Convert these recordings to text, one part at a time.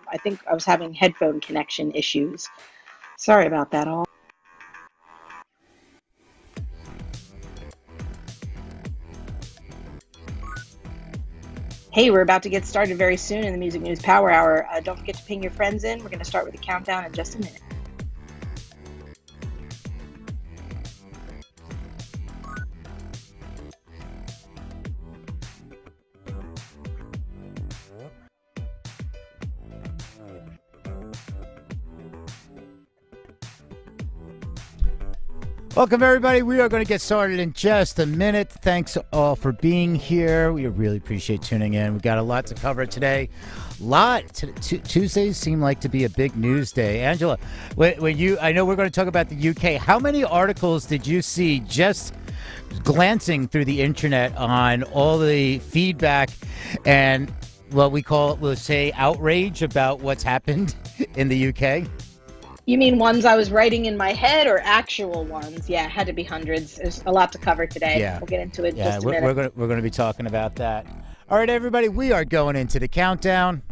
I think I was having headphone connection issues. Sorry about that all. Hey, we're about to get started very soon in the Music News Power Hour. Don't forget to ping your friends in. We're going to start with a countdown in just a minute. Welcome, everybody. We are going to get started in just a minute. Thanks all for being here. We really appreciate tuning in. We've got a lot to cover today. Tuesdays seem like to be a big news day. Angela, I know we're going to talk about the UK. How many articles did you see just glancing through the internet on all the feedback and what we'll say outrage about what's happened in the UK? You mean ones I was writing in my head or actual ones? Yeah, it had to be hundreds. There's a lot to cover today. Yeah. We'll get into it in just a minute. We're going to be talking about that. All right, everybody, we are going into the countdown.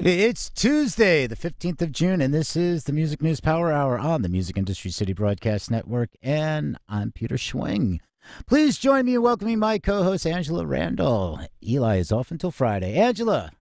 It's Tuesday, the 15th of June, and this is the Music News Power Hour on the Music Industry City Broadcast Network, and I'm Peter Schwing. Please join me in welcoming my co-host, Angela Randall. Eli is off until Friday. Angela.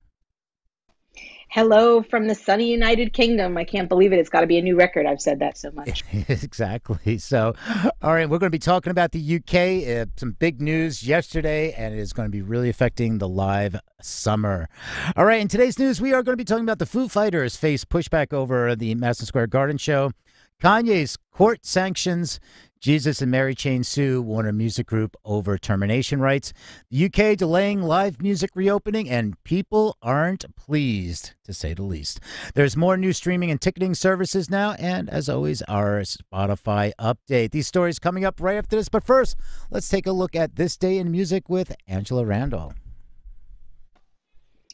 Hello from the sunny United Kingdom. I can't believe it. It's got to be a new record. I've said that so much. Exactly. So, all right, we're going to be talking about the UK. Some big news yesterday, and it is going to be really affecting the live summer. All right, in today's news, we are going to be talking about the Foo Fighters face pushback over the Madison Square Garden show, Kanye's court sanctions, Jesus and Mary Chain sue Warner Music Group over termination rights, the UK delaying live music reopening, and people aren't pleased, to say the least. There's more new streaming and ticketing services now, and as always, our Spotify update. These stories coming up right after this, but first, let's take a look at This Day in Music with Angela Randall.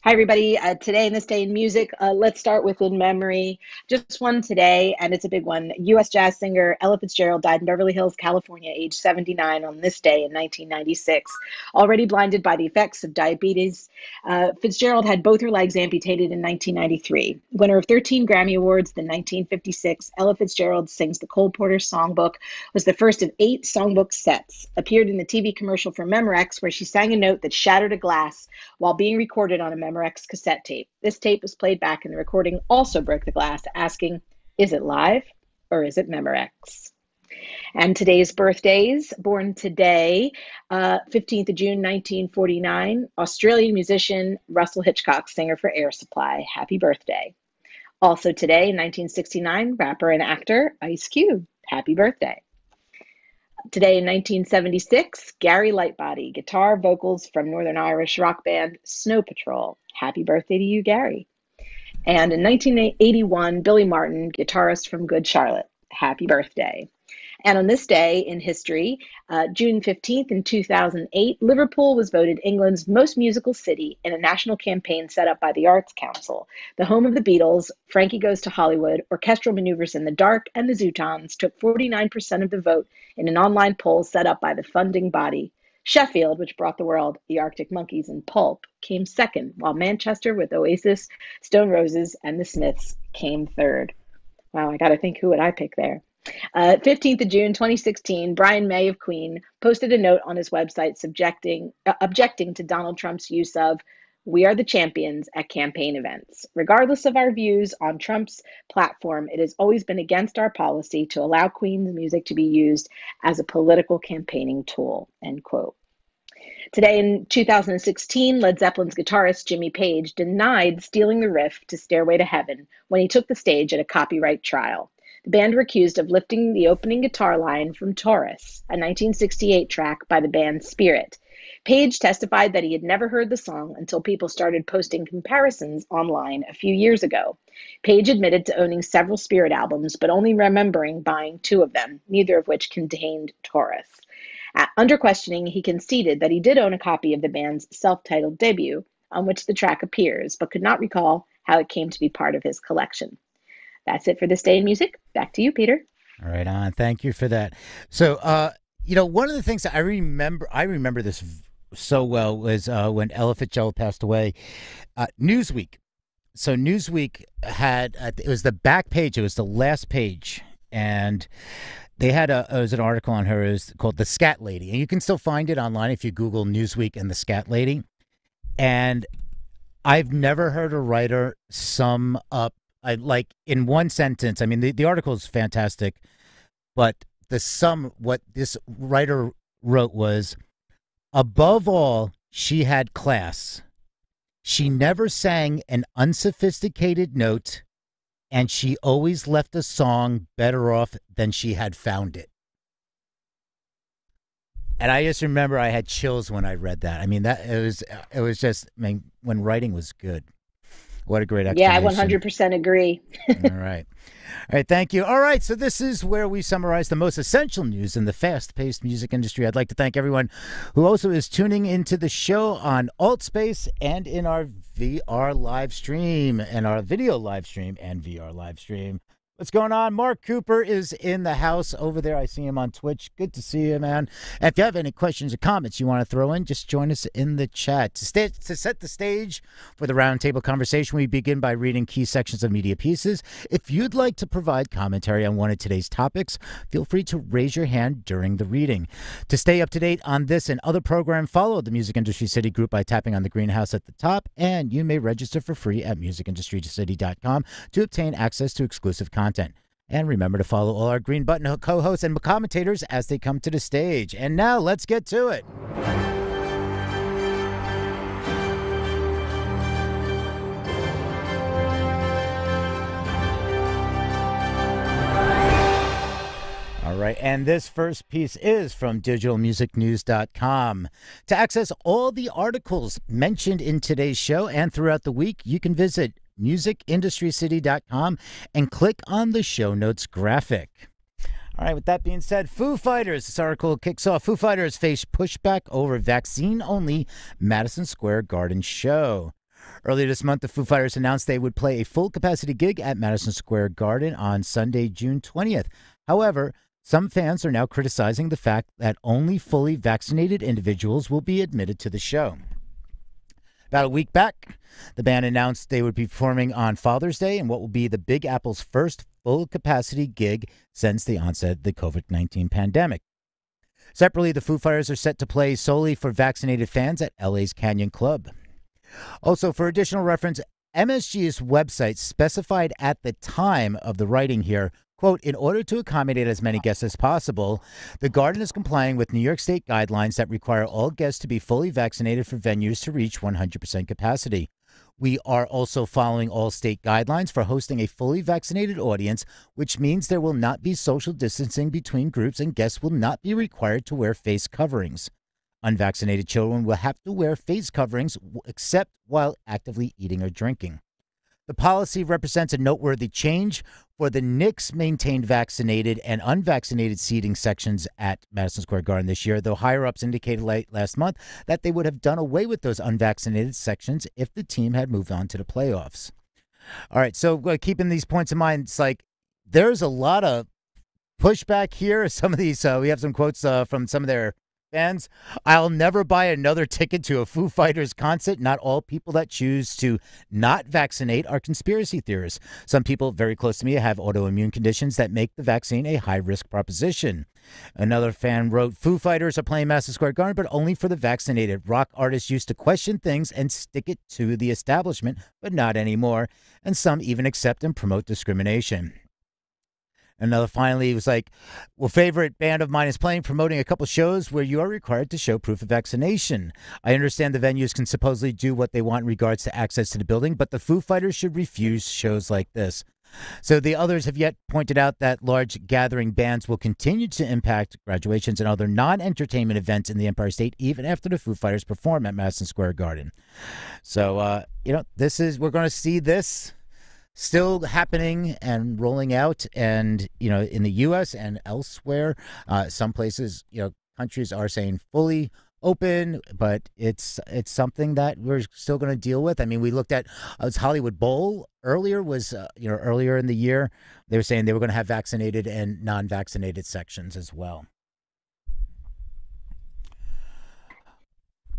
Hi, everybody. Today in This Day in Music, let's start with In Memory. Just one today, and it's a big one. U.S. jazz singer Ella Fitzgerald died in Beverly Hills, California, age 79 on this day in 1996. Already blinded by the effects of diabetes, Fitzgerald had both her legs amputated in 1993. Winner of 13 Grammy Awards in 1956, Ella Fitzgerald Sings the Cole Porter Songbook was the first of 8 songbook sets. Appeared in the TV commercial for Memorex, where she sang a note that shattered a glass while being recorded on a Memorex cassette tape. This tape was played back and the recording also broke the glass, asking, is it live or is it Memorex? And today's birthdays, born today, 15th of June, 1949, Australian musician Russell Hitchcock, singer for Air Supply. Happy birthday. Also today, in 1969, rapper and actor Ice Cube. Happy birthday. Today in 1976, Gary Lightbody, guitar vocals from Northern Irish rock band Snow Patrol. Happy birthday to you, Gary. And in 1981, Billy Martin, guitarist from Good Charlotte. Happy birthday. And on this day in history, June 15th in 2008, Liverpool was voted England's most musical city in a national campaign set up by the Arts Council. The home of the Beatles, Frankie Goes to Hollywood, Orchestral Maneuvers in the Dark, and the Zootons took 49% of the vote in an online poll set up by the funding body. Sheffield, which brought the world the Arctic Monkeys and Pulp, came second, while Manchester with Oasis, Stone Roses, and the Smiths came third. Wow, I got to think, who would I pick there? 15th of June, 2016, Brian May of Queen posted a note on his website objecting to Donald Trump's use of "We are the champions" at campaign events. Regardless of our views on Trump's platform, it has always been against our policy to allow Queen's music to be used as a political campaigning tool, end quote. Today in 2016, Led Zeppelin's guitarist Jimmy Page denied stealing the riff to Stairway to Heaven when he took the stage at a copyright trial. The band were accused of lifting the opening guitar line from Taurus, a 1968 track by the band Spirit. Page testified that he had never heard the song until people started posting comparisons online a few years ago. Page admitted to owning several Spirit albums, but only remembering buying two of them, neither of which contained Taurus. Under questioning, he conceded that he did own a copy of the band's self-titled debut, on which the track appears, but could not recall how it came to be part of his collection. That's it for this day in music. Back to you, Peter. All right, on. Thank you for that. So, one of the things that I remember this so well was when Ella Fitzgerald passed away. Newsweek. So Newsweek had it was the back page. It was the last page, and they had it was an article on her. It was called "The Scat Lady," and you can still find it online if you Google Newsweek and the Scat Lady. And I've never heard a writer sum up like in one sentence. I mean, the article is fantastic, but what this writer wrote was, above all, she had class. She never sang an unsophisticated note, and she always left a song better off than she had found it. And I just remember I had chills when I read that. I mean, it was just, I mean, when writing was good. What a great Yeah, I explanation. 100% agree. All right. All right, thank you. All right, so this is where we summarize the most essential news in the fast-paced music industry. I'd like to thank everyone who also is tuning into the show on AltSpace and in our VR live stream and our video live stream and VR live stream. What's going on? Mark Cooper is in the house over there. I see him on Twitch. Good to see you, man. And if you have any questions or comments you want to throw in, just join us in the chat. To set the stage for the roundtable conversation, we begin by reading key sections of media pieces. If you'd like to provide commentary on one of today's topics, feel free to raise your hand during the reading. To stay up to date on this and other programs, follow the Music Industry City group by tapping on the greenhouse at the top, and you may register for free at musicindustrycity.com to obtain access to exclusive content. And remember to follow all our Green Button co-hosts and commentators as they come to the stage. And now let's get to it. All right, and this first piece is from digitalmusicnews.com. To access all the articles mentioned in today's show and throughout the week, you can visit musicindustrycity.com and click on the show notes graphic. All right, with that being said, Foo Fighters, this article kicks off. Foo Fighters face pushback over vaccine-only Madison Square Garden show. Earlier this month, the Foo Fighters announced they would play a full-capacity gig at Madison Square Garden on Sunday, June 20th. However, some fans are now criticizing the fact that only fully vaccinated individuals will be admitted to the show. About a week back, the band announced they would be performing on Father's Day in what will be the Big Apple's first full-capacity gig since the onset of the COVID-19 pandemic. Separately, the Foo Fighters are set to play solely for vaccinated fans at LA's Canyon Club. Also, for additional reference, MSG's website specified at the time of the writing here, quote, in order to accommodate as many guests as possible, the Garden is complying with New York State guidelines that require all guests to be fully vaccinated for venues to reach 100% capacity. We are also following all state guidelines for hosting a fully vaccinated audience, which means there will not be social distancing between groups and guests will not be required to wear face coverings. Unvaccinated children will have to wear face coverings except while actively eating or drinking. The policy represents a noteworthy change for the Knicks maintained vaccinated and unvaccinated seating sections at Madison Square Garden this year, though higher-ups indicated late last month that they would have done away with those unvaccinated sections if the team had moved on to the playoffs. All right, so keeping these points in mind, it's like there's a lot of pushback here. Some of these, we have some quotes from some of their fans. I'll never buy another ticket to a Foo Fighters concert. Not all people that choose to not vaccinate are conspiracy theorists. Some people very close to me have autoimmune conditions that make the vaccine a high-risk proposition. Another fan wrote, Foo Fighters are playing Madison Square Garden, but only for the vaccinated. Rock artists used to question things and stick it to the establishment, but not anymore. And some even accept and promote discrimination. Another finally was like, well, favorite band of mine is playing, promoting a couple shows where you are required to show proof of vaccination. I understand the venues can supposedly do what they want in regards to access to the building, but the Foo Fighters should refuse shows like this. So the others have yet pointed out that large gathering bans will continue to impact graduations and other non-entertainment events in the Empire State even after the Foo Fighters perform at Madison Square Garden. So, we're going to see this still happening and rolling out, and in the U.S. and elsewhere, some places, countries are saying fully open, but it's something that we're still going to deal with. I mean, we looked at Hollywood Bowl earlier earlier in the year. They were saying they were going to have vaccinated and non-vaccinated sections as well.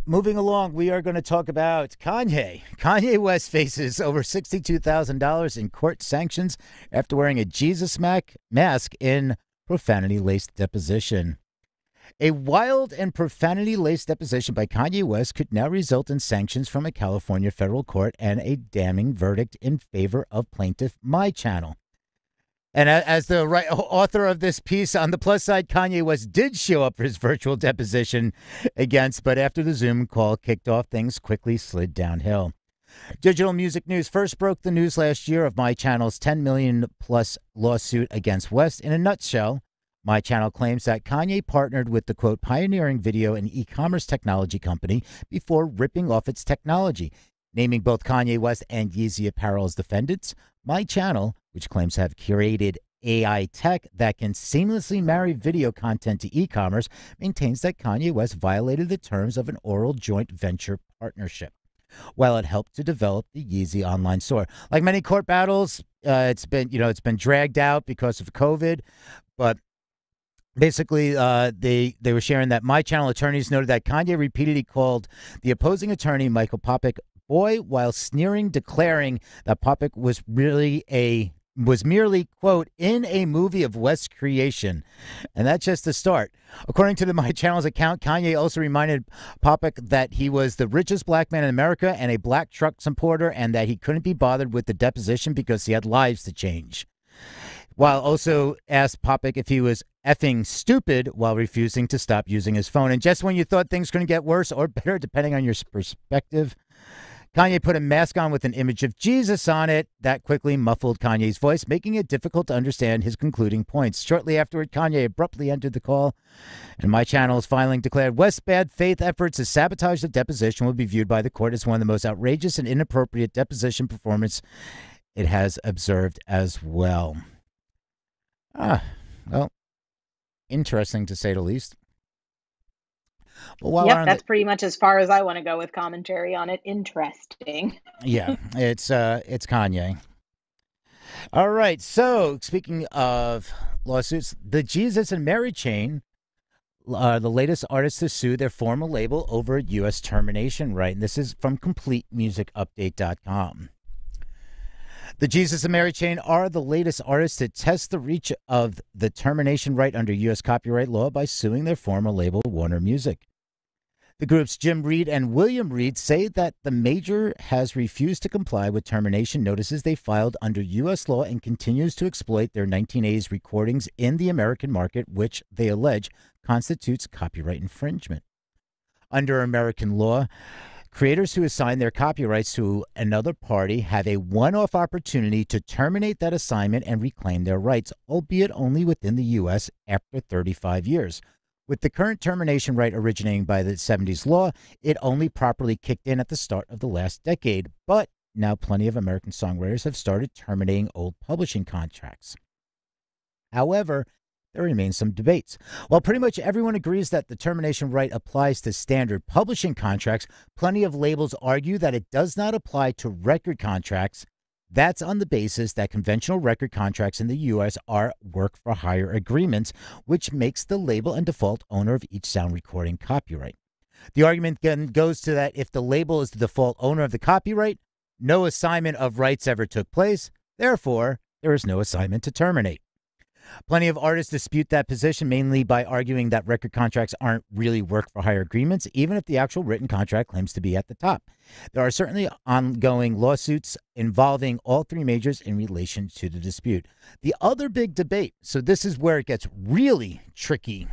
Moving along, we are going to talk about Kanye. Kanye West faces over $62,000 in court sanctions after wearing a Jesus mask in profanity-laced deposition. A wild and profanity-laced deposition by Kanye West could now result in sanctions from a California federal court and a damning verdict in favor of plaintiff My Channel. And as the author of this piece, on the plus side, Kanye West did show up for his virtual deposition but after the Zoom call kicked off, things quickly slid downhill. Digital Music News first broke the news last year of My Channel's $10 million plus lawsuit against West. In a nutshell, My Channel claims that Kanye partnered with the, quote, pioneering video and e-commerce technology company before ripping off its technology. Naming both Kanye West and Yeezy Apparel as defendants, My Channel, which claims to have curated AI tech that can seamlessly marry video content to e-commerce, maintains that Kanye West violated the terms of an oral joint venture partnership. While it helped to develop the Yeezy online store. Like many court battles, it's been dragged out because of COVID, but basically, they were sharing that My Channel attorneys noted that Kanye repeatedly called the opposing attorney, Michael Popick, boy, while sneering, declaring that Popick was merely, quote, in a movie of West's creation. And that's just the start. According to the My Channel's account, Kanye also reminded Popick that he was the richest black man in America and a black truck supporter, and that he couldn't be bothered with the deposition because he had lives to change. While also asked Popick if he was effing stupid while refusing to stop using his phone. And just when you thought things couldn't get worse or better, depending on your perspective, Kanye put a mask on with an image of Jesus on it. That quickly muffled Kanye's voice, making it difficult to understand his concluding points. Shortly afterward, Kanye abruptly ended the call, and My Channel's filing declared West's bad faith efforts to sabotage the deposition will be viewed by the court as one of the most outrageous and inappropriate deposition performance it has observed as well. Well, interesting to say the least. But that's pretty much as far as I want to go with commentary on it. Interesting. Yeah, it's Kanye. All right. So speaking of lawsuits, the Jesus and Mary chain are the latest artists to sue their former label over U.S. termination right. And this is from CompleteMusicUpdate.com. The Jesus and Mary chain are the latest artists to test the reach of the termination right under U.S. copyright law by suing their former label, Warner Music. The groups Jim Reed and William Reed say that the major has refused to comply with termination notices they filed under U.S. law and continues to exploit their 1980s recordings in the American market, which they allege constitutes copyright infringement. Under American law, creators who assign their copyrights to another party have a one-off opportunity to terminate that assignment and reclaim their rights, albeit only within the U.S. after 35 years. With the current termination right originating by the 70s law, it only properly kicked in at the start of the last decade. But now plenty of American songwriters have started terminating old publishing contracts. However, there remains some debates. While pretty much everyone agrees that the termination right applies to standard publishing contracts, plenty of labels argue that it does not apply to record contracts. That's on the basis that conventional record contracts in the U.S. are work-for-hire agreements, which makes the label and default owner of each sound recording copyright. The argument then goes to that if the label is the default owner of the copyright, no assignment of rights ever took place. Therefore, there is no assignment to terminate. Plenty of artists dispute that position, mainly by arguing that record contracts aren't really work for hire agreements, even if the actual written contract claims to be at the top. There are certainly ongoing lawsuits involving all three majors in relation to the dispute. The other big debate, so this is where it gets really tricky.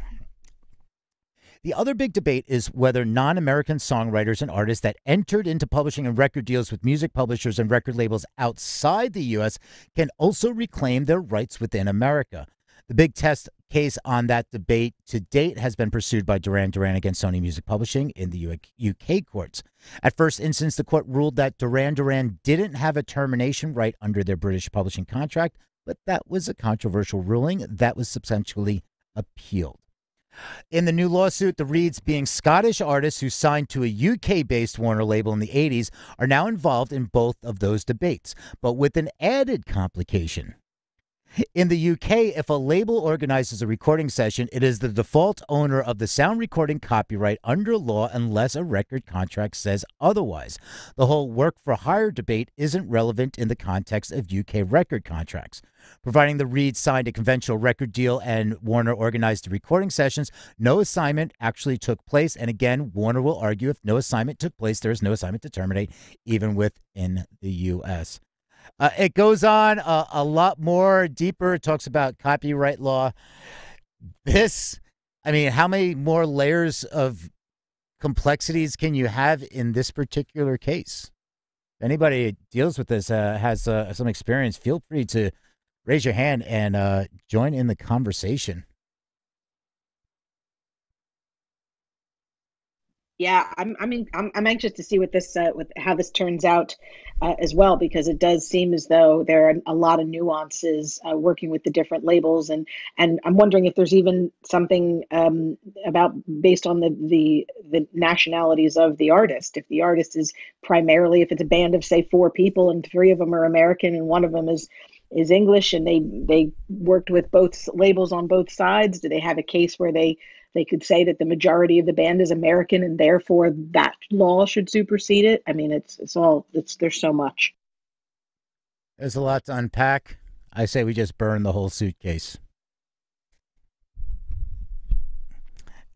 The other big debate is whether non American songwriters and artists that entered into publishing and record deals with music publishers and record labels outside the U.S. can also reclaim their rights within America. The big test case on that debate to date has been pursued by Duran Duran against Sony Music Publishing in the UK courts. At first instance, the court ruled that Duran Duran didn't have a termination right under their British publishing contract, but that was a controversial ruling that was substantially appealed. In the new lawsuit, the Reeds, being Scottish artists who signed to a UK-based Warner label in the 80s, are now involved in both of those debates, but with an added complication. In the UK, if a label organizes a recording session, it is the default owner of the sound recording copyright under law unless a record contract says otherwise. The whole work for hire debate isn't relevant in the context of UK record contracts. Providing the Reeds signed a conventional record deal and Warner organized the recording sessions, no assignment actually took place. And again, Warner will argue if no assignment took place, there is no assignment to terminate, even within the U.S. It goes on a lot more deeper. It talks about copyright law. How many more layers of complexities can you have in this particular case? If anybody deals with this, has some experience, feel free to raise your hand and join in the conversation. Yeah, I'm anxious to see what this with how this turns out as well, because it does seem as though there are a lot of nuances working with the different labels, and I'm wondering if there's even something about based on the nationalities of the artist. If the artist is primarily, if it's a band of say four people and three of them are American and one of them is English, and they worked with both labels on both sides, do they have a case where they could say that the majority of the band is American and therefore that law should supersede it? I mean, there's so much. There's a lot to unpack. I say we just burn the whole suitcase.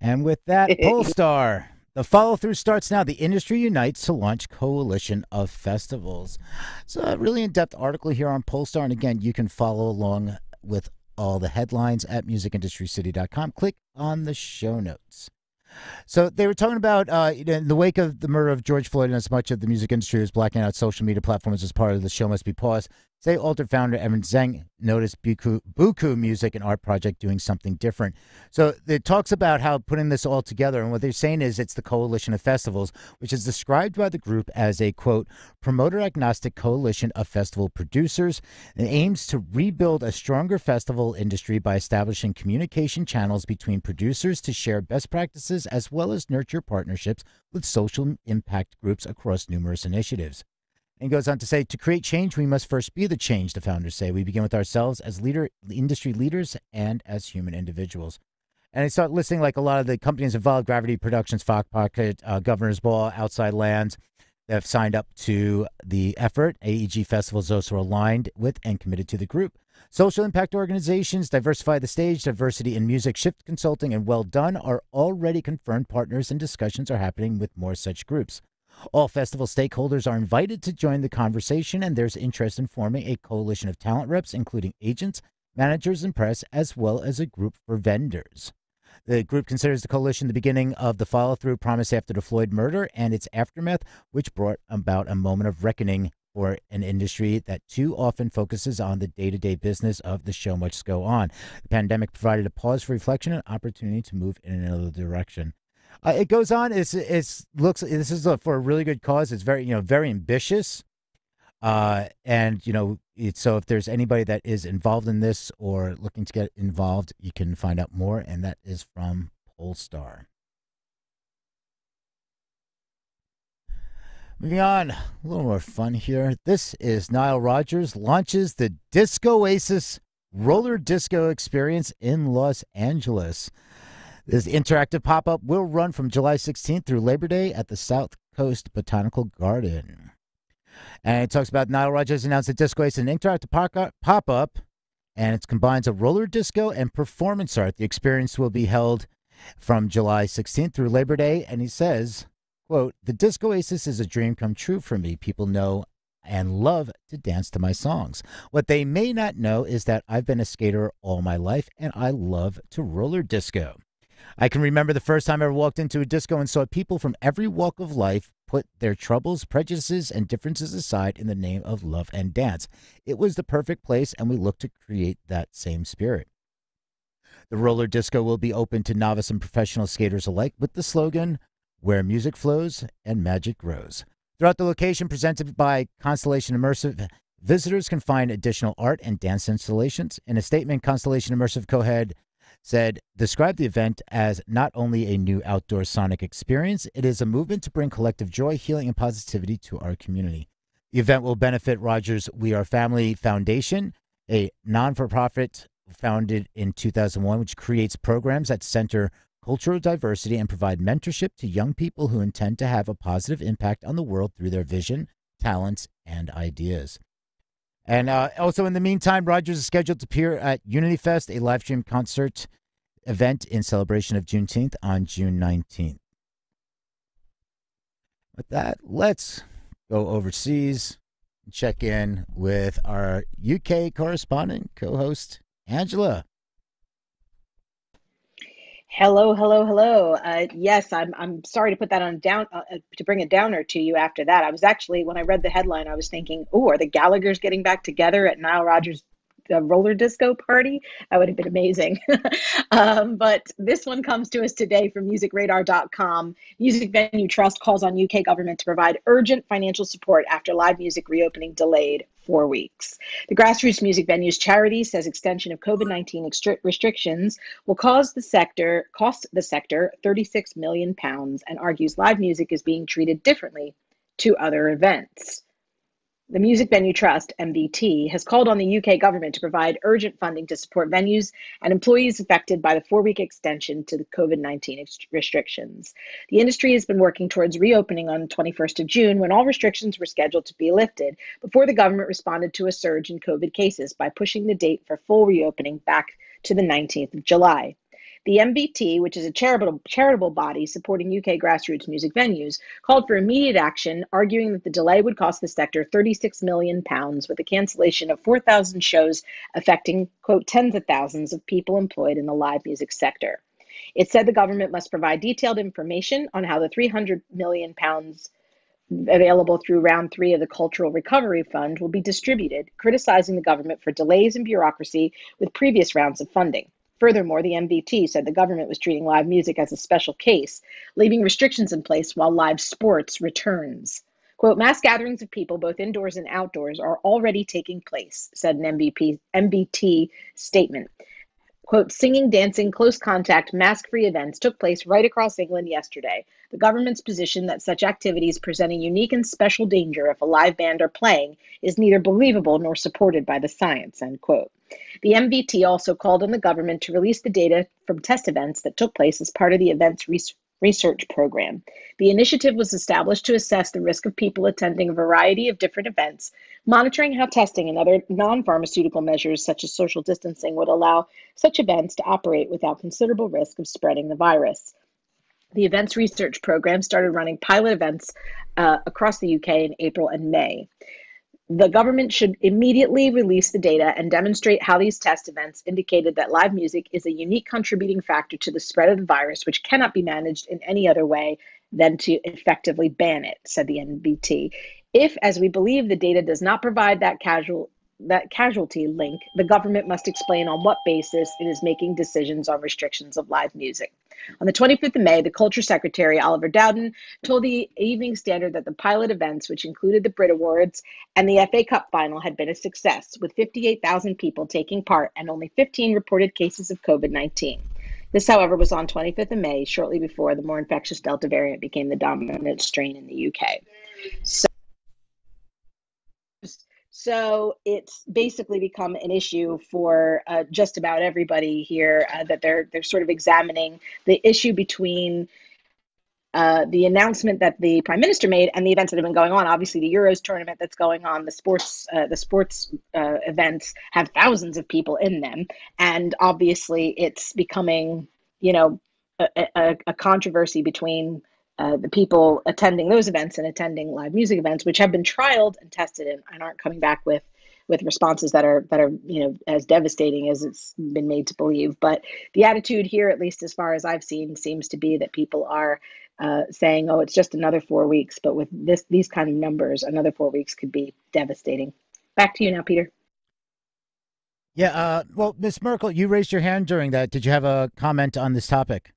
And with that, Polestar. The follow-through starts now. The industry unites to launch coalition of festivals. It's a really in-depth article here on Polestar. And again, you can follow along with all the headlines at musicindustrycity.com. Click on the show notes. So they were talking about in the wake of the murder of George Floyd, and as much of the music industry is blacking out social media platforms as part of the show must be paused. Say Altered founder Evan Zeng noticed Buku Music and Art Project doing something different. So it talks about how putting this all together, and what they're saying is it's the coalition of festivals, which is described by the group as a, quote, promoter agnostic coalition of festival producers, and aims to rebuild a stronger festival industry by establishing communication channels between producers to share best practices as well as nurture partnerships with social impact groups across numerous initiatives. And goes on to say, to create change, we must first be the change, the founders say. We begin with ourselves as industry leaders and as human individuals. And I start listing like a lot of the companies involved: Gravity Productions, Fox Pocket, Governor's Ball, Outside Lands, that have signed up to the effort. AEG Festivals also aligned with and committed to the group. Social impact organizations, Diversify the Stage, Diversity in Music, Shift Consulting, and Well Done are already confirmed partners, and discussions are happening with more such groups. All festival stakeholders are invited to join the conversation, and there's interest in forming a coalition of talent reps, including agents, managers, and press, as well as a group for vendors. The group considers the coalition the beginning of the follow-through promised after the Floyd murder and its aftermath, which brought about a moment of reckoning for an industry that too often focuses on the day-to-day business of the show must go on. The pandemic provided a pause for reflection and opportunity to move in another direction. It goes on. This is for a really good cause. It's very ambitious. And so if there's anybody that is involved in this or looking to get involved, you can find out more. And that is from Polestar. Moving on, a little more fun here. This is Nile Rodgers launches the Disco Oasis roller disco experience in Los Angeles. This interactive pop-up will run from July 16th through Labor Day at the South Coast Botanical Garden. And it talks about Nile Rodgers announced that Disco Oasis, an interactive pop-up, and it combines a roller disco and performance art. The experience will be held from July 16th through Labor Day, and he says, quote, "The Disco Oasis is a dream come true for me. People know and love to dance to my songs. What they may not know is that I've been a skater all my life and I love to roller disco. I can remember the first time I ever walked into a disco and saw people from every walk of life put their troubles, prejudices, and differences aside in the name of love and dance. It was the perfect place, and we look to create that same spirit. The roller disco will be open to novice and professional skaters alike with the slogan, Where Music Flows and Magic Grows. Throughout the location presented by Constellation Immersive, visitors can find additional art and dance installations. In a statement, Constellation Immersive co-head said, describe the event as not only a new outdoor sonic experience, it is a movement to bring collective joy, healing, and positivity to our community. The event will benefit Rogers We Are Family Foundation, a non-for-profit founded in 2001, which creates programs that center cultural diversity and provide mentorship to young people who intend to have a positive impact on the world through their vision, talents, and ideas. And also, in the meantime, Rogers is scheduled to appear at Unity Fest, a live stream concert event in celebration of Juneteenth on June 19th. With that, let's go overseas and check in with our UK correspondent, co-host, Angela. Hello, hello, hello. Yes, I'm sorry to put that on down to bring a downer to you after that. I was actually when I read the headline, I was thinking, "Oh, are the Gallaghers getting back together at Nile Rodgers' roller disco party?" That would have been amazing. But this one comes to us today from musicradar.com. Music Venue Trust calls on UK government to provide urgent financial support after live music reopening delayed 4 weeks. The Grassroots Music Venues charity says extension of COVID-19 restrictions will cost the sector £36 million and argues live music is being treated differently to other events. The Music Venue Trust, MVT, has called on the UK government to provide urgent funding to support venues and employees affected by the 4 week extension to the COVID-19 restrictions. The industry has been working towards reopening on the 21st of June when all restrictions were scheduled to be lifted before the government responded to a surge in COVID cases by pushing the date for full reopening back to the 19th of July. The MBT, which is a charitable body supporting UK grassroots music venues, called for immediate action, arguing that the delay would cost the sector £36 million with a cancellation of 4,000 shows affecting, quote, tens of thousands of people employed in the live music sector. It said the government must provide detailed information on how the £300 million available through round 3 of the Cultural Recovery Fund will be distributed, criticizing the government for delays and bureaucracy with previous rounds of funding. Furthermore, the MVT said the government was treating live music as a special case, leaving restrictions in place while live sports returns. Quote, mass gatherings of people, both indoors and outdoors, are already taking place, said an MVT statement. Quote, singing, dancing, close contact, mask-free events took place right across England yesterday. The government's position that such activities present a unique and special danger if a live band are playing is neither believable nor supported by the science, end quote. The MVT also called on the government to release the data from test events that took place as part of the event's research program. The initiative was established to assess the risk of people attending a variety of different events, monitoring how testing and other non-pharmaceutical measures such as social distancing would allow such events to operate without considerable risk of spreading the virus. The events research program started running pilot events across the UK in April and May. The government should immediately release the data and demonstrate how these test events indicated that live music is a unique contributing factor to the spread of the virus, which cannot be managed in any other way than to effectively ban it, said the NBT. If, as we believe, the data does not provide that casualty link, the government must explain on what basis it is making decisions on restrictions of live music. On the 25th of May, the Culture Secretary, Oliver Dowden, told the Evening Standard that the pilot events, which included the Brit Awards and the FA Cup final, had been a success, with 58,000 people taking part and only 15 reported cases of COVID-19. This, however, was on 25th of May, shortly before the more infectious Delta variant became the dominant strain in the UK. So it's basically become an issue for just about everybody here that they're sort of examining the issue between the announcement that the prime minister made and the events that have been going on. Obviously, the Euros tournament that's going on, the sports events have thousands of people in them, and obviously, it's becoming, you know, a controversy between the people attending those events and attending live music events, which have been trialed and tested and aren't coming back with responses that are as devastating as it's been made to believe. But the attitude here, at least as far as I've seen, seems to be that people are saying, "Oh, it's just another 4 weeks." But with these kind of numbers, another 4 weeks could be devastating. Back to you now, Peter. Yeah. Well, Miss Merkel, you raised your hand during that. Did you have a comment on this topic?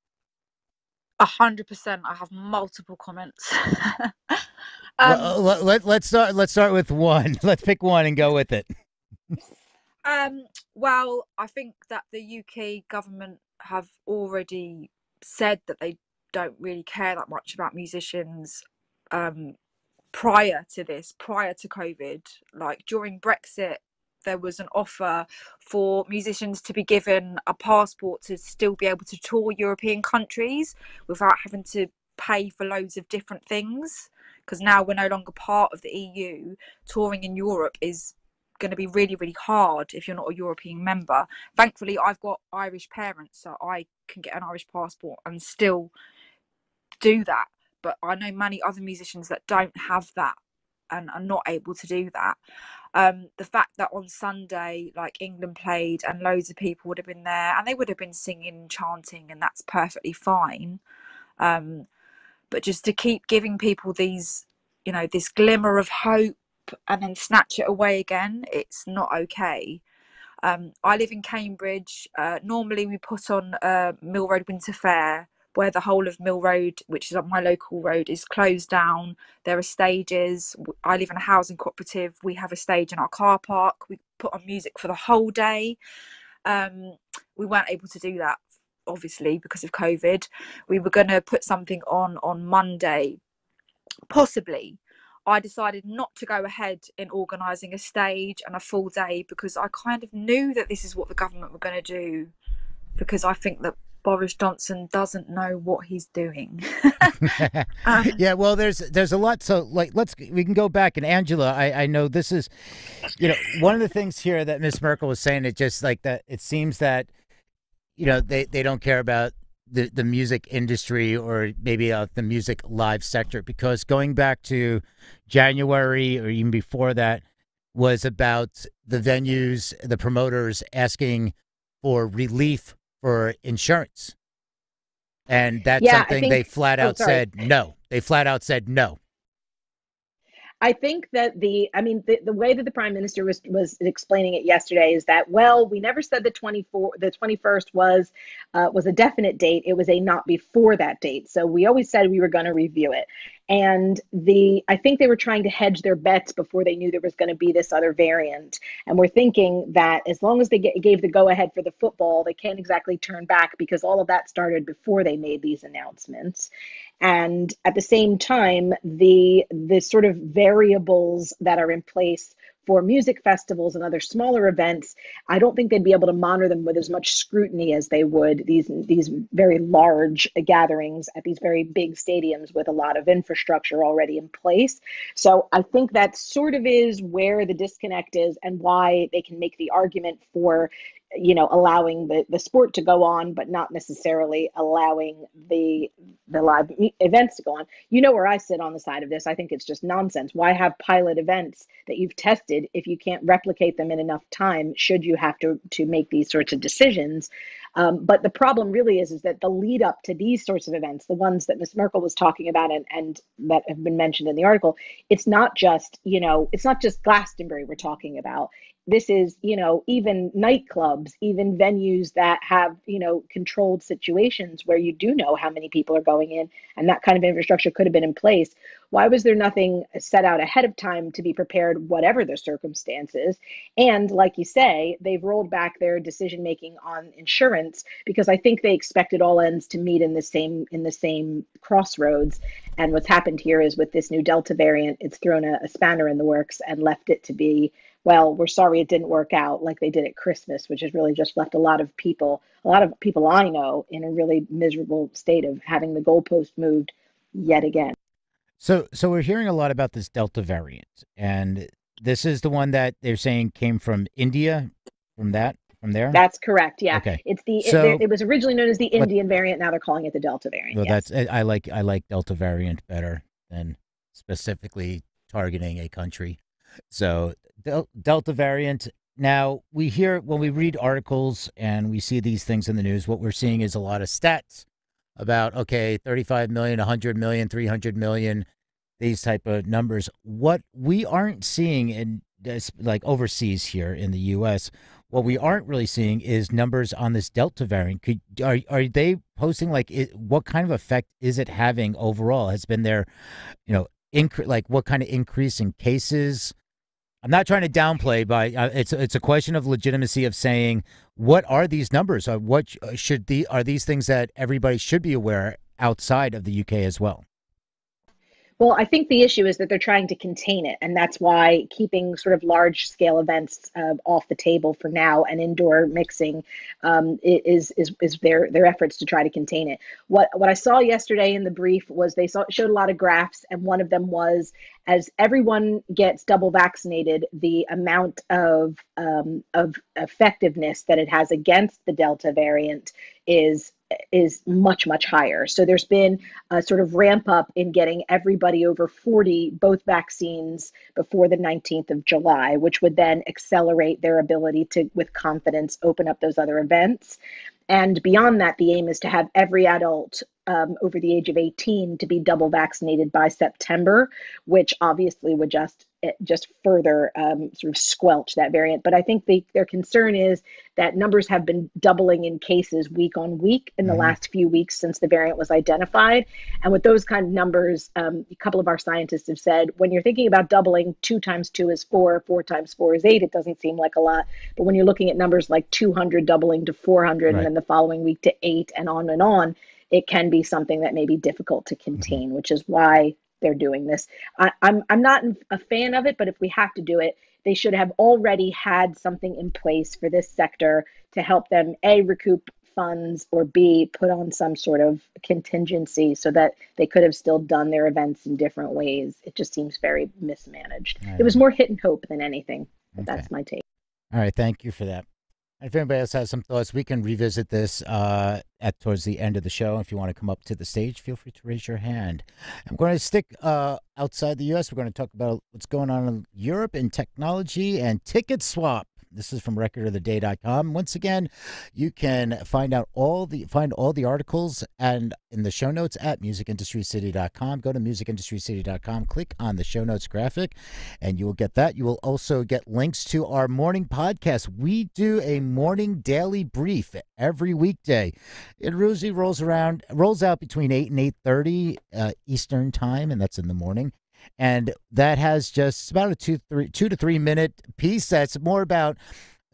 100%. I have multiple comments. um, Well, let's start. Let's start with one. Let's pick one and go with it. well, I think that the UK government have already said that they don't really care that much about musicians. Um, prior to COVID, like during Brexit, there was an offer for musicians to be given a passport to still be able to tour European countries without having to pay for loads of different things. Because now we're no longer part of the EU, touring in Europe is going to be really, really hard if you're not a European member. Thankfully, I've got Irish parents, so I can get an Irish passport and still do that. But I know many other musicians that don't have that and are not able to do that. The fact that on Sunday, like England played and loads of people would have been there and they would have been singing and chanting, and that's perfectly fine. But just to keep giving people these, this glimmer of hope and then snatch it away again, it's not okay. I live in Cambridge. Normally we put on Mill Road Winter Fair, where the whole of Mill Road, which is my local road, is closed down. There are stages. I live in a housing cooperative. We have a stage in our car park. We put on music for the whole day. We weren't able to do that, obviously, because of COVID. We were going to put something on Monday, possibly. I decided not to go ahead in organising a stage and a full day because I kind of knew that this is what the government were going to do, because I think that Boris Johnson doesn't know what he's doing. Yeah, well, there's a lot. So, like, we can go back. And Angela, I know this is, one of the things here that Miss Merkel was saying. It just like that. It seems that they don't care about the music industry or maybe the music live sector, because going back to January or even before that was about the venues, the promoters asking for relief for insurance. And that's Yeah, I something they think. flat Oh, out sorry. said no. They flat out said no. I think that the way that the prime minister was explaining it yesterday is that, well, we never said the 21st was a definite date. It was a not before that date. So we always said we were going to review it. And I think they were trying to hedge their bets before they knew there was going to be this other variant. And we're thinking that as long as they gave the go ahead for the football, they can't exactly turn back, because all of that started before they made these announcements. And at the same time, the sort of variables that are in place for music festivals and other smaller events, I don't think they'd be able to monitor them with as much scrutiny as they would these very large gatherings at these very big stadiums with a lot of infrastructure already in place. So I think that sort of is where the disconnect is, and why they can make the argument for allowing the sport to go on, but not necessarily allowing the live events to go on. You know where I sit on the side of this. I think it's just nonsense. Why have pilot events that you've tested if you can't replicate them in enough time? Should you have to make these sorts of decisions? But the problem really is that the lead up to these sorts of events, the ones that Ms. Merkel was talking about and that have been mentioned in the article, it's not just Glastonbury we're talking about. This is, even nightclubs, even venues that have, controlled situations where you do know how many people are going in, and that kind of infrastructure could have been in place. Why was there nothing set out ahead of time to be prepared, whatever the circumstances? And like you say, they've rolled back their decision making on insurance because I think they expected all ends to meet in the same crossroads. And what's happened here is, with this new Delta variant, it's thrown a spanner in the works and left it to be, well, we're sorry it didn't work out, like they did at Christmas, which has really just left a lot of people I know in a really miserable state of having the goalpost moved yet again. So we're hearing a lot about this Delta variant, and this is the one that they're saying came from India, from there. That's correct. Yeah, Okay, it so was originally known as the let Indian variant. Now they're calling it the Delta variant. well, Yes. that's I like Delta variant better than specifically targeting a country. So Delta variant. Now we hear when we read articles and we see these things in the news, what we're seeing is a lot of stats about, okay, 35 million, 100 million, 300 million, these type of numbers. What we aren't seeing in this, like overseas here in the US, what we aren't really seeing is numbers on this Delta variant. Are they posting like what kind of effect is it having overall? Has been there, like what kind of increase in cases? I'm not trying to downplay, but it's a question of legitimacy of saying what are these numbers? What are these things that everybody should be aware outside of the UK as well? Well, I think the issue is that they're trying to contain it, and that's why keeping sort of large scale events off the table for now and indoor mixing is their efforts to try to contain it. What I saw yesterday in the brief was showed a lot of graphs, and one of them was as everyone gets double vaccinated, the amount of effectiveness that it has against the Delta variant is much higher. So there's been a sort of ramp up in getting everybody over 40 both vaccines before the 19th of July, which would then accelerate their ability to, with confidence, open up those other events. And beyond that, the aim is to have every adult over the age of 18 to be double vaccinated by September, which obviously would just further sort of squelch that variant. But I think their concern is that numbers have been doubling in cases week on week in the Hmm. last few weeks since the variant was identified. And with those kind of numbers, a couple of our scientists have said when you're thinking about doubling, 2 times 2 is 4, 4 times 4 is 8. It doesn't seem like a lot. But when you're looking at numbers like 200 doubling to 400 and Right. then the following week to 8 and on, it can be something that may be difficult to Hmm. contain, which is why they're doing this. I'm not a fan of it, but if we have to do it, they should have already had something in place for this sector to help them A, recoup funds, or B, put on some sort of contingency so that they could have still done their events in different ways. It just seems very mismanaged. I It was know. more hit and hope than anything, but Okay. that's my take. All right. Thank you for that. And if anybody else has some thoughts, we can revisit this at towards the end of the show. If you want to come up to the stage, feel free to raise your hand. I'm going to stick outside the U.S. We're going to talk about what's going on in Europe in technology and ticket swap. This is from recordoftheday.com. Once again, you can find all the articles and in the show notes at musicindustrycity.com. Go to musicindustrycity.com, click on the show notes graphic, and you will get that. You will also get links to our morning podcast. We do a morning daily brief every weekday. It usually rolls out between 8 and 8:30 Eastern time, and that's in the morning. And that has just about a 2 to 3 minute piece that's more about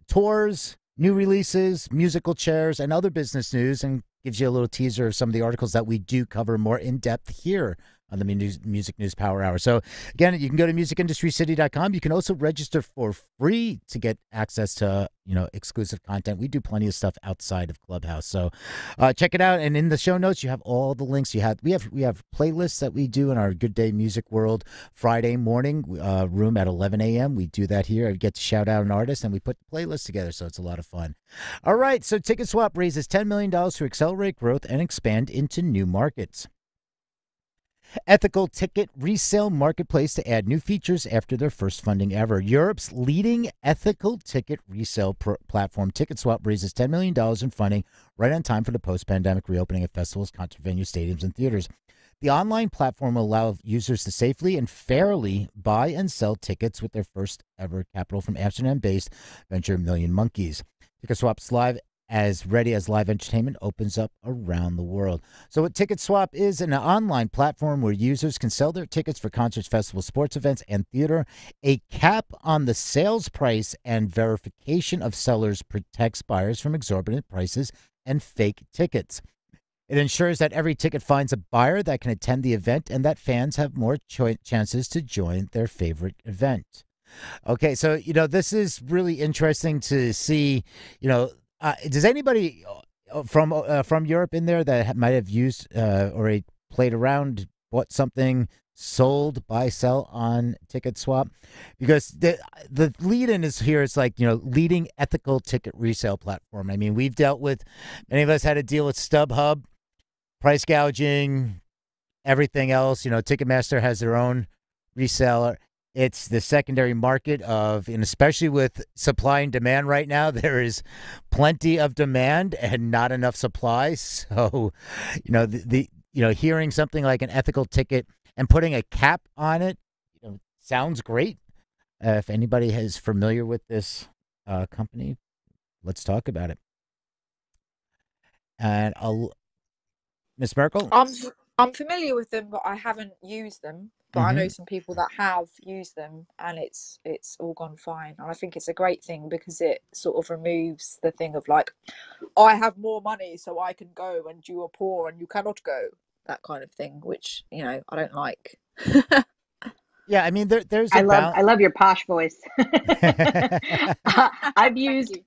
tours, new releases, musical chairs, and other business news, and gives you a little teaser of some of the articles that we do cover more in depth here on the Music News Power Hour. So again, you can go to musicindustrycity.com. You can also register for free to get access to exclusive content. We do plenty of stuff outside of Clubhouse, so check it out. And in the show notes, you have all the links. We have playlists that we do in our Good Day Music World Friday morning room at 11 a.m. We do that here. I get to shout out an artist, and we put the playlist together, so it's a lot of fun. All right, so Ticket Swap raises $10 million to accelerate growth and expand into new markets. Ethical ticket resale marketplace to add new features after their first funding ever. Europe's leading ethical ticket resale platform, TicketSwap, raises $10 million in funding right on time for the post-pandemic reopening of festivals, concert venues, stadiums, and theaters. The online platform will allow users to safely and fairly buy and sell tickets with their first ever capital from Amsterdam-based venture Million Monkeys. TicketSwap's ready as live entertainment opens up around the world. So what Ticket Swap is an online platform where users can sell their tickets for concerts, festivals, sports events, and theater. A cap on the sales price and verification of sellers protects buyers from exorbitant prices and fake tickets. It ensures that every ticket finds a buyer that can attend the event and that fans have more chances to join their favorite event. Okay, so this is really interesting to see. Does anybody from Europe in there that might have used or played around bought something, sold, buy, sell on Ticket Swap? Because the lead in is here. It's like, leading ethical ticket resale platform. I mean, we've dealt with, many of us had to deal with StubHub, price gouging, everything else. Ticketmaster has their own reseller. It's the secondary market and especially with supply and demand right now, there is plenty of demand and not enough supply. So, hearing something like an ethical ticket and putting a cap on it, sounds great. If anybody is familiar with this company, let's talk about it. And Miss Merkel? I'm familiar with them, but I haven't used them. But I know some people that have used them, and it's all gone fine. And I think it's a great thing because it sort of removes the thing of like, I have more money, so I can go, and you are poor and you cannot go. That kind of thing, which I don't like. Yeah, I mean, there's a I love your posh voice. I've Thank used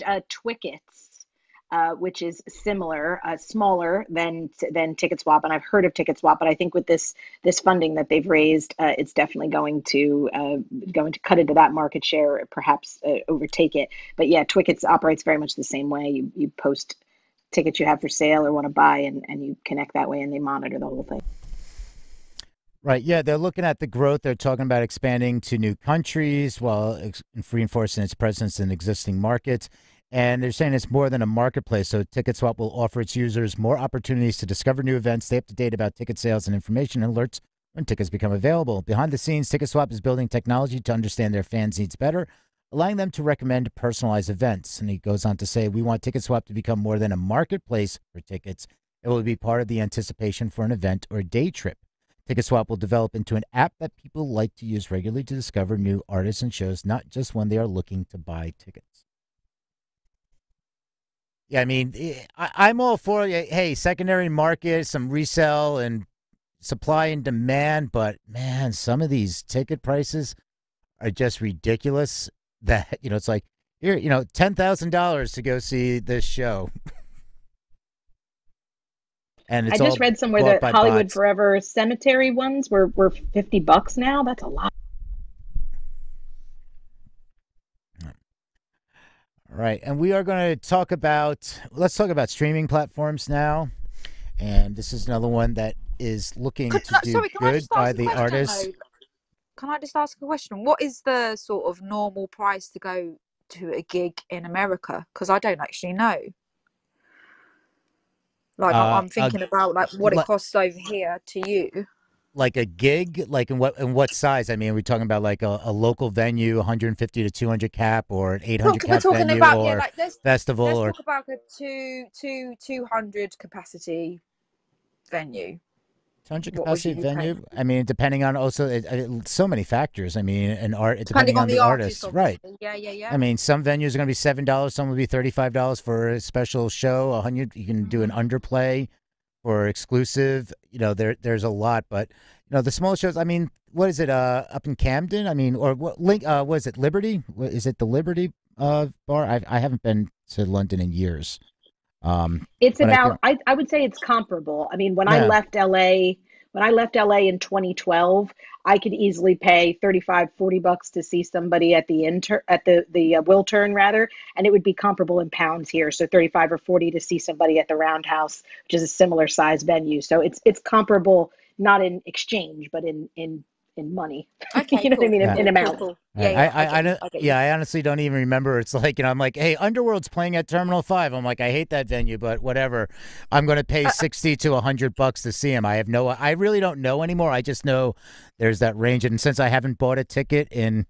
you. Twickets, which is similar, smaller than Ticket Swap, and I've heard of Ticket Swap, but I think with this funding that they've raised, it's definitely going to cut into that market share, perhaps overtake it. But yeah, Twickets operates very much the same way. You post tickets you have for sale or want to buy, and you connect that way, and they monitor the whole thing. Right. Yeah, they're looking at the growth. They're talking about expanding to new countries while reinforcing its presence in existing markets. And they're saying it's more than a marketplace. So TicketSwap will offer its users more opportunities to discover new events, stay up to date about ticket sales and information alerts when tickets become available. Behind the scenes, TicketSwap is building technology to understand their fans' needs better, allowing them to recommend personalized events. And he goes on to say, we want TicketSwap to become more than a marketplace for tickets. It will be part of the anticipation for an event or day trip. TicketSwap will develop into an app that people like to use regularly to discover new artists and shows, not just when they are looking to buy tickets. Yeah, I mean, I'm all for, hey, secondary market, some resale and supply and demand, but man, some of these ticket prices are just ridiculous that, it's like, here, $10,000 to go see this show. And I it's just all read somewhere bought that by Hollywood bots. Forever Cemetery ones were $50 now. That's a lot. All right. And we are going to let's talk about streaming platforms now. And this is another one that is looking to do Sorry, can I good just by ask a the question artists. though? Can I just ask a question? What is the sort of normal price to go to a gig in America? Because I don't actually know. Like Uh, I'm a, thinking about like what it li- costs over here to you. like a gig, like in what size? I mean, are we talking about like a local venue, 150 to 200 cap, or an 800 We're cap talking venue, about, yeah, or like festival, let's or talk about a 200 capacity venue. 200 What would capacity you pay? venue? I mean, depending on also so many factors. I mean, Depending depending on on the the artist, artist, right? obviously. Yeah, yeah, I yeah. mean, some venues are going to be $7. Some will be $35 for a special show. 100, you can do an underplay or exclusive. There's a lot, but the small shows. I mean, what is it? Up in Camden. I mean, or what? Was it Liberty? Is it the Liberty bar? I haven't been to London in years. It's But I about, can. I would say it's comparable. I mean, Yeah, when I left LA in 2012, I could easily pay 35, $40 to see somebody at the Wiltern rather, and it would be comparable in pounds here. So 35 or 40 to see somebody at the Roundhouse, which is a similar size venue. So it's comparable, not in exchange, but in money. Okay, You know what I cool, mean? yeah. In cool, cool, amount. cool. Yeah, Right. yeah, I get you. I get you. I honestly don't even remember. It's like, I'm like, hey, Underworld's playing at Terminal 5. I'm like, I hate that venue, but whatever. I'm going to pay 60 to $100 to see him. I really don't know anymore. I just know there's that range. And since I haven't bought a ticket in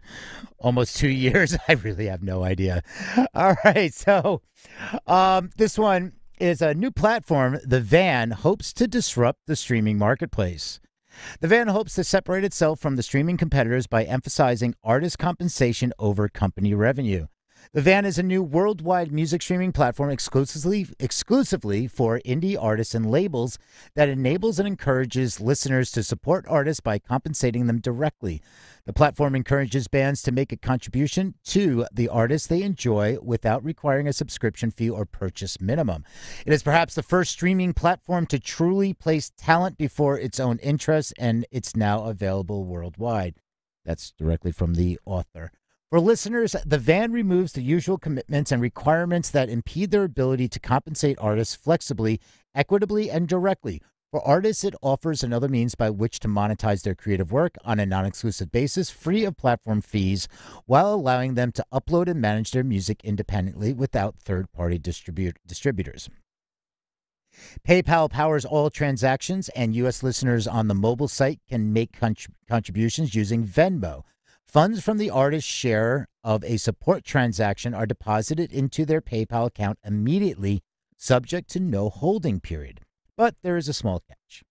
almost 2 years, I really have no idea. All right. So, this one is a new platform. The Van hopes to disrupt the streaming marketplace. The Van hopes to separate itself from the streaming competitors by emphasizing artist compensation over company revenue. The Van is a new worldwide music streaming platform exclusively for indie artists and labels that enables and encourages listeners to support artists by compensating them directly. The platform encourages bands to make a contribution to the artists they enjoy without requiring a subscription fee or purchase minimum. It is perhaps the first streaming platform to truly place talent before its own interests, and it's now available worldwide. That's directly from the author. For listeners, the Van removes the usual commitments and requirements that impede their ability to compensate artists flexibly, equitably, and directly. For artists, it offers another means by which to monetize their creative work on a non exclusive basis, free of platform fees, while allowing them to upload and manage their music independently without third party distributors. PayPal powers all transactions, and U.S. listeners on the mobile site can make contributions using Venmo. Funds from the artist's share of a support transaction are deposited into their PayPal account immediately, subject to no holding period. But there is a small catch.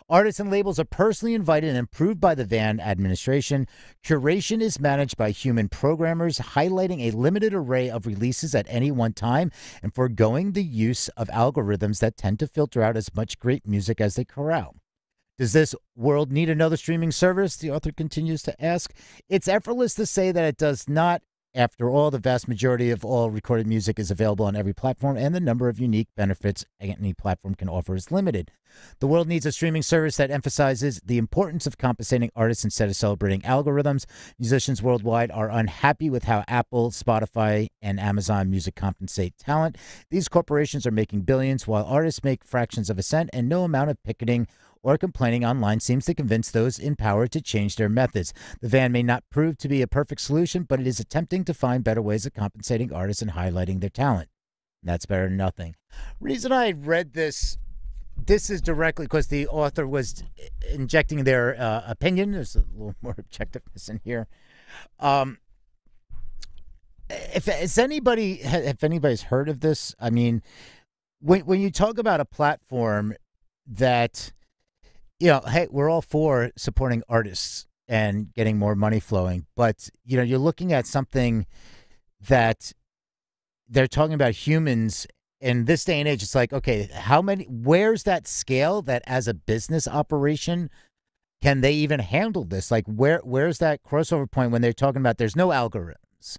Artists and labels are personally invited and approved by the Van administration. Curation is managed by human programmers, highlighting a limited array of releases at any one time and foregoing the use of algorithms that tend to filter out as much great music as they corral. Does this world need another streaming service? The author continues to ask. It's effortless to say that it does not. After all, the vast majority of all recorded music is available on every platform, and the number of unique benefits any platform can offer is limited. The world needs a streaming service that emphasizes the importance of compensating artists instead of celebrating algorithms. Musicians worldwide are unhappy with how Apple, Spotify, and Amazon Music compensate talent. These corporations are making billions, while artists make fractions of a cent, and no amount of picketing or complaining online seems to convince those in power to change their methods. The Van may not prove to be a perfect solution, but it is attempting to find better ways of compensating artists and highlighting their talent. And that's better than nothing. Reason I read this is directly because the author was injecting their opinion. There's a little more objectiveness in here. If anybody's heard of this, I mean, when you talk about a platform that, hey, we're all for supporting artists and getting more money flowing, but you're looking at something that they're talking about humans in this day and age. It's like, okay, where's that scale that as a business operation can they even handle this? Like, where's that crossover point when they're talking about there's no algorithms,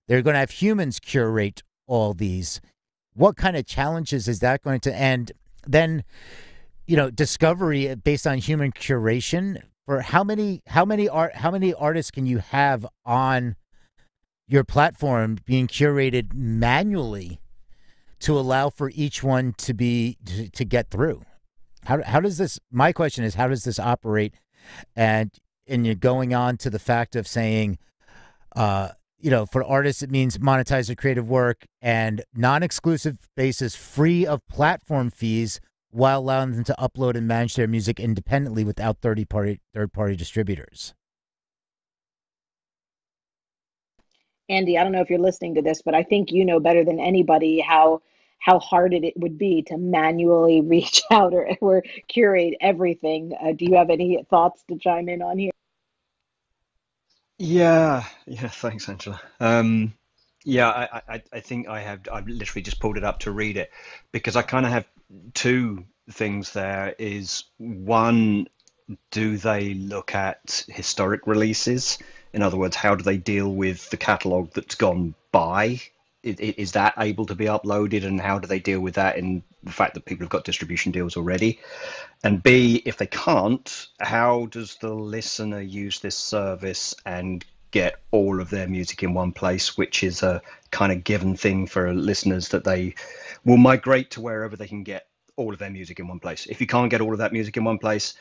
they're going to have humans curate all these? What kind of challenges is that going to end? Then discovery based on human curation, for how many artists can you have on your platform being curated manually to allow for each one to get through? How does this, my question is, how does this operate? And you're going on to the fact of saying, for artists, it means monetize their creative work and non-exclusive basis, free of platform fees, while allowing them to upload and manage their music independently without third-party distributors. Andy, I don't know if you're listening to this, but I think you know better than anybody how hard it would be to manually reach out or curate everything. Do you have any thoughts to chime in on here? Yeah, thanks, Angela. Yeah, I think I've literally just pulled it up to read it because I kind of have two things there. Is one, do they look at historic releases? In other words, how do they deal with the catalog that's gone by? Is that able to be uploaded, and how do they deal with that in the fact that people have got distribution deals already? And B, if they can't, how does the listener use this service and get all of their music in one place, which is a kind of given thing for listeners, that they will migrate to wherever they can get all of their music in one place. If you can't get all of that music in one place,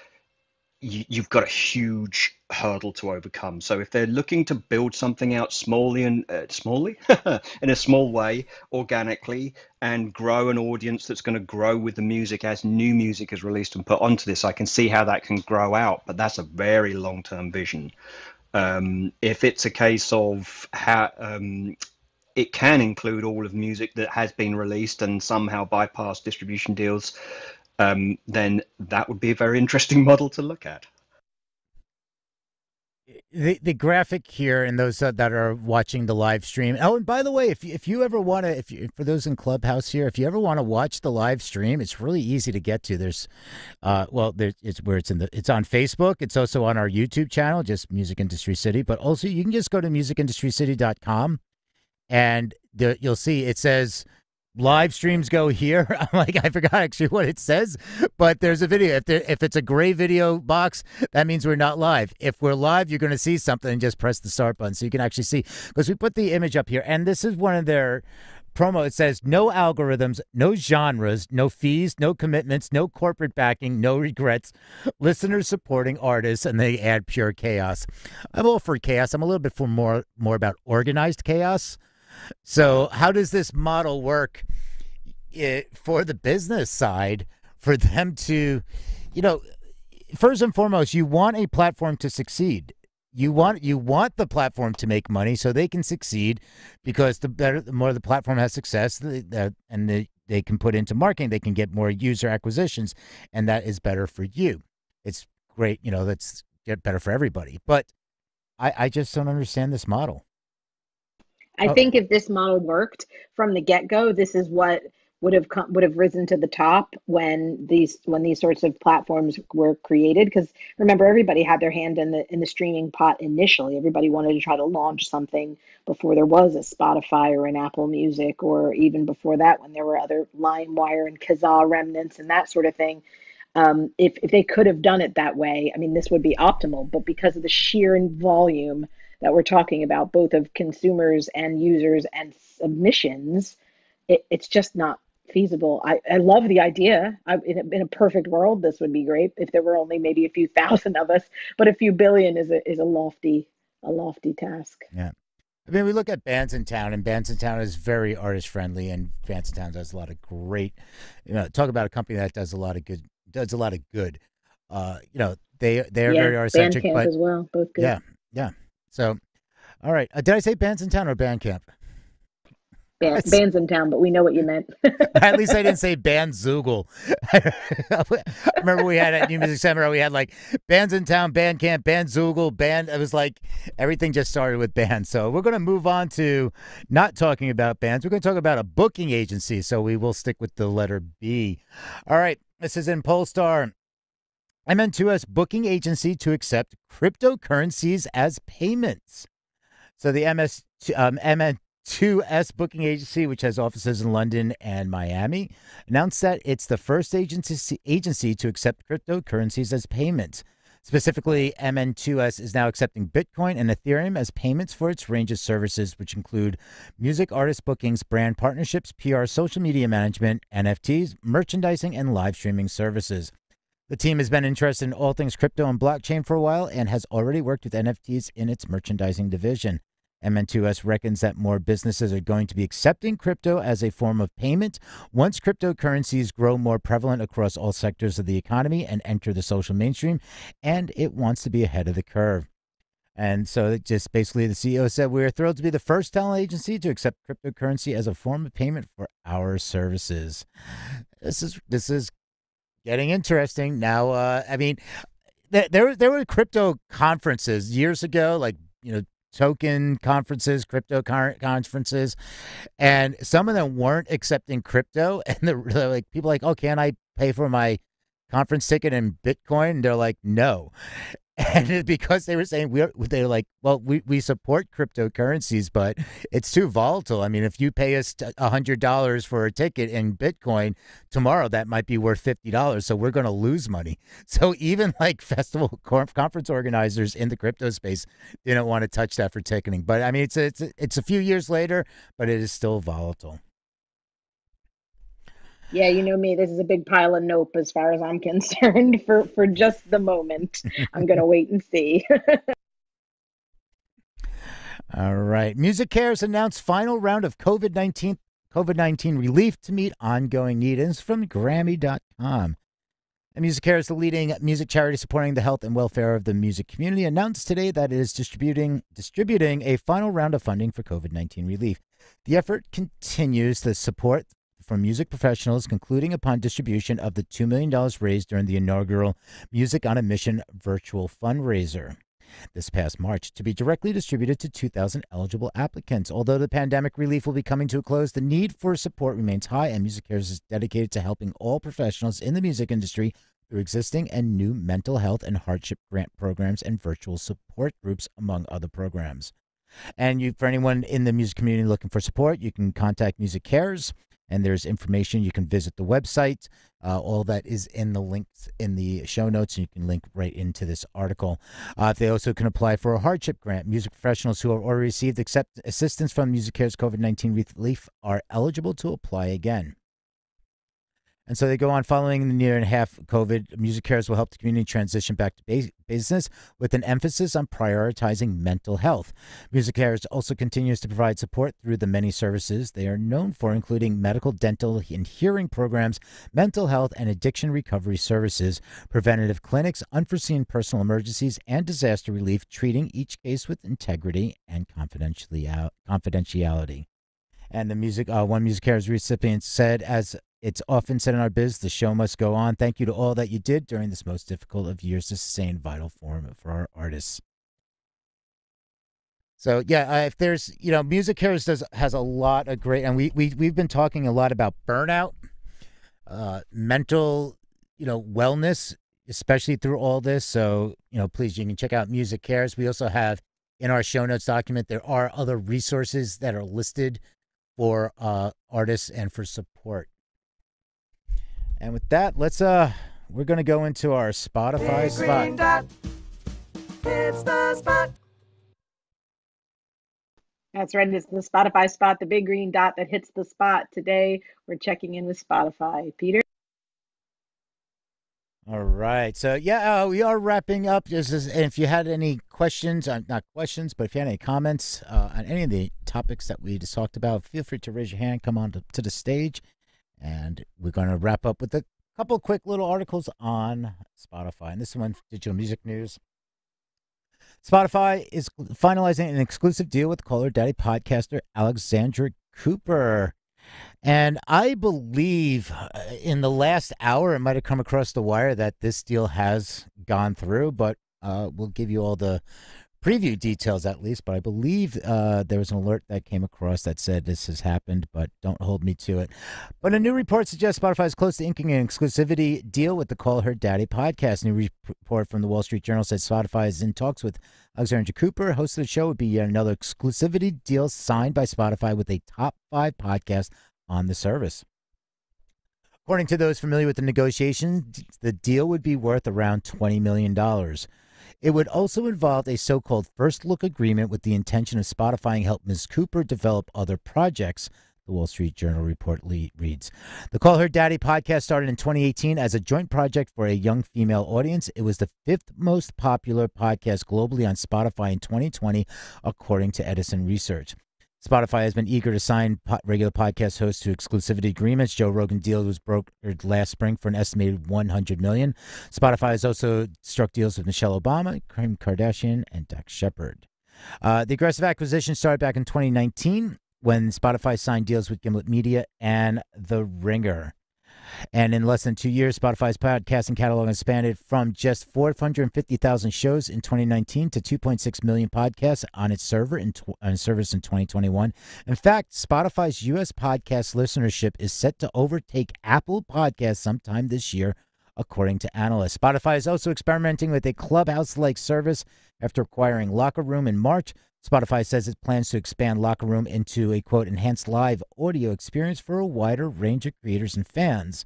you've got a huge hurdle to overcome. So if they're looking to build something out smallly in a small way, organically, and grow an audience that's going to grow with the music as new music is released and put onto this, I can see how that can grow out, but that's a very long-term vision. If it's a case of how it can include all of the music that has been released and somehow bypass distribution deals, then that would be a very interesting model to look at. the graphic here, and those that are watching the live stream. Oh, and by the way, if you ever want to, if you, for those in Clubhouse here, if you ever want to watch the live stream, it's really easy to get to. There's, well, there it's where it's on Facebook. It's also on our YouTube channel, just Music Industry City. But also, you can just go to musicindustrycity.com, and you'll see it says live streams go here. I'm like, I forgot actually what it says, but there's a video. If it's a gray video box, that means we're not live. If we're live, you're going to see something, and just press the start button so you can actually see, because we put the image up here, and this is one of their promo. It says no algorithms, no genres, no fees, no commitments, no corporate backing, no regrets, listeners supporting artists, and they add pure chaos. I'm all for chaos. I'm a little bit for more about organized chaos. So how does this model work for the business side, for them to, you know, first and foremost, you want a platform to succeed. You want the platform to make money so they can succeed, because the more the platform has success, they can put into marketing, they can get more user acquisitions, and that is better for you. It's great, that's get better for everybody. But I just don't understand this model. I Oh, think if this model worked from the get-go, this is what would have risen to the top when these sorts of platforms were created. Because remember, everybody had their hand in the streaming pot initially. Everybody wanted to try to launch something before there was a Spotify or an Apple Music, or even before that when there were other LimeWire and Kazaa remnants and that sort of thing. If they could have done it that way, I mean, this would be optimal. But because of the sheer volume that we're talking about, both of consumers and users and submissions, it's just not feasible. I love the idea. In a perfect world, this would be great if there were only maybe a few thousand of us, but a few billion is a lofty task. yeah. I mean, we look at Bands in Town, and Bands in Town is very artist friendly, and Bands in Town does a lot of great. Talk about a company that does a lot of good. Does a lot of good. They are Yeah, very artist centric, Bandcamp but as well, both good. yeah, yeah. So, all right. Did I say Bands in Town or Bandcamp? Bands in town, but we know what you meant. At least I didn't say Bandzoogle. I remember we had at New Music Seminar, we had like Bands in Town, Bandcamp, Bandzoogle, Band. It was like everything just started with bands. So we're going to move on to not talking about bands. We're going to talk about a booking agency. So we will stick with the letter B. All right. This is in Polestar. MN2S booking agency to accept cryptocurrencies as payments. So the MN2S booking agency, which has offices in London and Miami, announced that it's the first agency to accept cryptocurrencies as payments. Specifically, MN2S is now accepting Bitcoin and Ethereum as payments for its range of services, which include music artist bookings, brand partnerships, PR, social media management, NFTs, merchandising, and live streaming services. The team has been interested in all things crypto and blockchain for a while and has already worked with NFTs in its merchandising division. MN2S reckons that more businesses are going to be accepting crypto as a form of payment once cryptocurrencies grow more prevalent across all sectors of the economy and enter the social mainstream, and it wants to be ahead of the curve. And so it just basically the CEO said, we're thrilled to be the first talent agency to accept cryptocurrency as a form of payment for our services. This is getting interesting now. I mean, there were crypto conferences years ago, like token conferences, crypto conferences, and some of them weren't accepting crypto, and they're like, people are like, oh, can I pay for my conference ticket in Bitcoin? And they're like, no. And it's because they were saying they're like, well, we support cryptocurrencies, but it's too volatile. I mean, if you pay us $100 for a ticket in Bitcoin tomorrow, that might be worth $50. So we're going to lose money. So even like festival conference organizers in the crypto space didn't want to touch that for ticketing. But I mean, it's a few years later, but it is still volatile. Yeah, you know me, this is a big pile of nope as far as I'm concerned for just the moment. I'm going to wait and see. All right. Music Cares announced final round of COVID-19 relief to meet ongoing needs from Grammy.com. And Music Care is the leading music charity supporting the health and welfare of the music community, announced today that it is distributing a final round of funding for COVID-19 relief. The effort continues the support from music professionals, concluding upon distribution of the $2 million raised during the inaugural Music on a Mission virtual fundraiser. this past March to be directly distributed to 2,000 eligible applicants. Although the pandemic relief will be coming to a close, the need for support remains high, and MusicCares is dedicated to helping all professionals in the music industry through existing and new mental health and hardship grant programs and virtual support groups, among other programs. And for anyone in the music community looking for support, you can contact Music Cares, and there's information. You can visit the website. All that is in the links in the show notes, and you can link right into this article. They also can apply for a hardship grant. Music professionals who have already received assistance from Music Cares COVID-19 relief are eligible to apply again. And so they go on, following the year and a half COVID, Music Cares will help the community transition back to business with an emphasis on prioritizing mental health. Music Cares also continues to provide support through the many services they are known for, including medical, dental, and hearing programs, mental health and addiction recovery services, preventative clinics, unforeseen personal emergencies, and disaster relief, treating each case with integrity and confidentiality. And one Music Cares recipient said, as it's often said in our biz, the show must go on. Thank you to all that you did during this most difficult of years to sustain vital form for our artists. So yeah, if there's, Music Cares has a lot of great, and we've been talking a lot about burnout, mental, wellness, especially through all this. So, please, you can check out Music Cares. We also have in our show notes document, there are other resources that are listed for artists and for support. And with that, we're going to go into our Spotify spot. It's the spot. That's right. It's the Spotify spot, the big green dot that hits the spot. Today, we're checking in with Spotify. Peter? All right. So, we are wrapping up. And if you had any questions, not questions, but if you had any comments on any of the topics that we just talked about, feel free to raise your hand, come on to the stage. And we're going to wrap up with a couple quick little articles on Spotify. And this one, Digital Music News. Spotify is finalizing an exclusive deal with Call Her Daddy podcaster Alexandra Cooper. And I believe in the last hour, it might have come across the wire that this deal has gone through, but we'll give you all the preview details at least. But I believe there was an alert that came across that said this has happened, but don't hold me to it. But a new report suggests Spotify is close to inking an exclusivity deal with the Call Her Daddy podcast. A new report from the Wall Street Journal says Spotify is in talks with Alexandra Cooper, host of the show, would be yet another exclusivity deal signed by Spotify with a top 5 podcast on the service. According to those familiar with the negotiations, the deal would be worth around $20 million. It would also involve a so-called first look agreement with the intention of Spotify help Ms. Cooper develop other projects, the Wall Street Journal report reads. The Call Her Daddy podcast started in 2018 as a joint project for a young female audience. It was the 5th most popular podcast globally on Spotify in 2020, according to Edison Research. Spotify has been eager to sign regular podcast hosts to exclusivity agreements. Joe Rogan deal was brokered last spring for an estimated $100 million. Spotify has also struck deals with Michelle Obama, Kim Kardashian, and Dax Shepard. The aggressive acquisition started back in 2019 when Spotify signed deals with Gimlet Media and The Ringer. And in less than 2 years, Spotify's podcasting catalog expanded from just 450,000 shows in 2019 to 2.6 million podcasts on its service in 2021. In fact, Spotify's U.S. podcast listenership is set to overtake Apple Podcasts sometime this year, according to analysts. Spotify is also experimenting with a Clubhouse-like service after acquiring Locker Room in March. Spotify says it plans to expand Locker Room into a, quote, enhanced live audio experience for a wider range of creators and fans.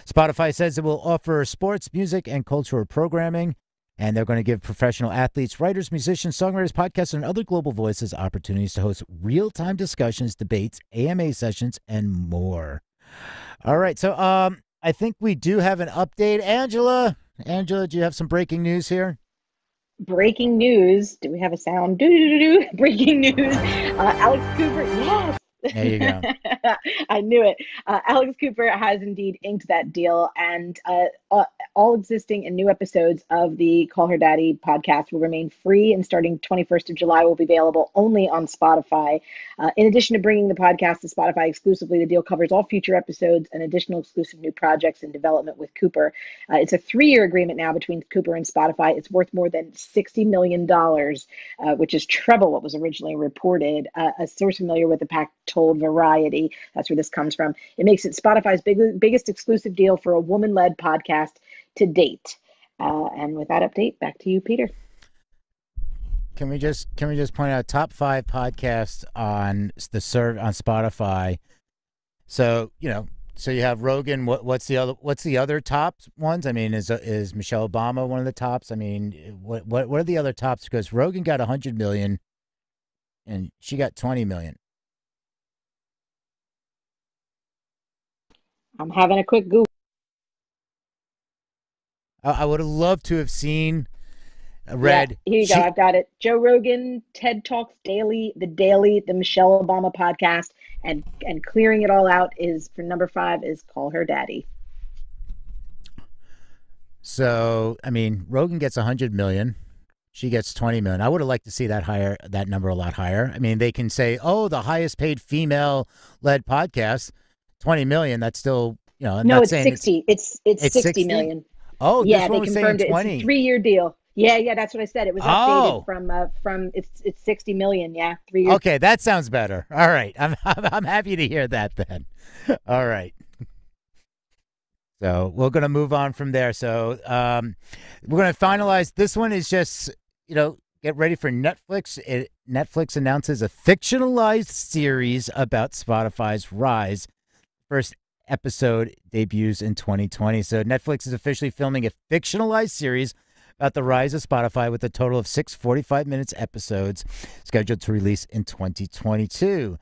Spotify says it will offer sports, music, and cultural programming, and they're going to give professional athletes, writers, musicians, songwriters, podcasters, and other global voices opportunities to host real-time discussions, debates, AMA sessions, and more. All right, so I think we do have an update. Angela, do you have some breaking news here? Breaking news. Do we have a sound? Do. Breaking news. Alex Cooper. Yes. There you go. I knew it. Alex Cooper has indeed inked that deal. And All existing and new episodes of the Call Her Daddy podcast will remain free, and starting 21st of July will be available only on Spotify. In addition to bringing the podcast to Spotify exclusively, the deal covers all future episodes and additional exclusive new projects in development with Cooper. It's a 3-year agreement now between Cooper and Spotify. It's worth more than $60 million, which is treble what was originally reported. A source familiar with the pact told Variety, that's where this comes from, it makes it Spotify's biggest exclusive deal for a woman-led podcast to date. And with that update, back to you, Peter. Can we just point out top 5 podcasts on on Spotify? So so you have Rogan. What's the other top ones? I mean, is Michelle Obama one of the tops? I mean, what are the other tops? Because Rogan got 100 million, and she got 20 million. I'm having a quick Google. I would have loved to have seen. Read. Yeah, here you go. I've got it. Joe Rogan, TED Talks Daily, the Michelle Obama podcast, and clearing it all out is for number 5 is Call Her Daddy. So, I mean, Rogan gets 100 million. She gets 20 million. I would have liked to see that number a lot higher. I mean, they can say, oh, the highest paid female led podcast, 20 million. That's still, no, it's 60. It's 60 million. Oh, yeah, they confirmed it. It's a 3-year deal. Yeah, that's what I said. It was updated from it's 60 million. Yeah, 3 years. Okay, that sounds better. All right, I'm happy to hear that then. All right. So we're going to move on from there. So we're going to finalize. This one is just, get ready for Netflix. Netflix announces a fictionalized series about Spotify's rise. First episode debuts in 2020. So Netflix is officially filming a fictionalized series about the rise of Spotify with a total of 6 45-minute episodes scheduled to release in 2022.